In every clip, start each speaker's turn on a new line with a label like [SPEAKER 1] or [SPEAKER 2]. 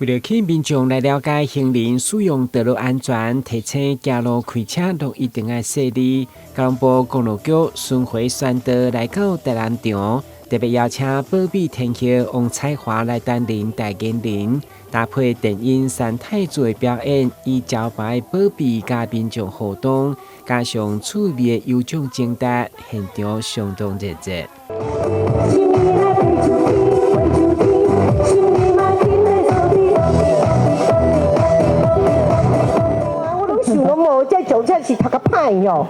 [SPEAKER 1] 為了吸引民眾來了解行人使用道路安全，提醒行路開車都一定要細緻。交通部公路局巡迴宣導來到台南場，特別邀請保庇天后王彩華來擔任代言人，搭配電影《三太子》的表演，以招牌保庇甲民眾互動，加上趣味的有獎徵答，現場相當熱鬧。
[SPEAKER 2] 这种是读個歹喲，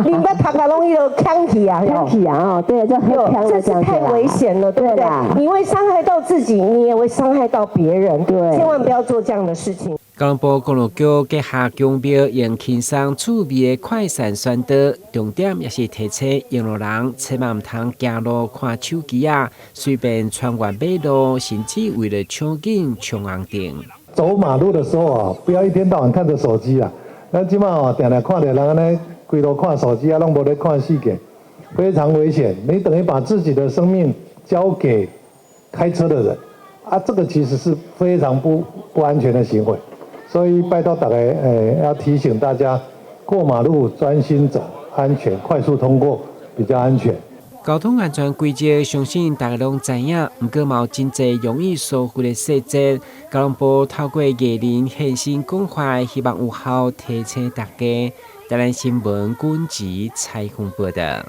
[SPEAKER 2] 你捌讀個攏伊就嗆去啊，
[SPEAKER 3] 嗆去啊，哦，對，這很嗆的，
[SPEAKER 2] 這是太危險了，對不對？你會傷害到自己，你也會傷害到別人，對，千萬不要做這樣的事情。
[SPEAKER 1] 交通部公路局結合強標，用輕鬆趣味的快閃宣導，重點也是提醒用路人千萬唔通行路看手機啊，隨便穿越馬路，甚至為了搶緊衝紅燈。
[SPEAKER 4] 走馬路的時候啊，不要一天到晚看着手機啊。咱即馬哦，定定看到人安尼規路看手機啊，攏無咧看世界，非常危險。你等於把自己的生命交給開車的人啊，這個其實是非常不安全的行為。所以拜託大家，要提醒大家，過馬路專心走，安全，快速通過比較安全。
[SPEAKER 1] 交通安全規則，相信大家攏知影，不過嘛有真濟容易疏忽的細節。交通部透過藝人現身關懷，希望有效提醒大家。台南新聞軍籍採訪報道。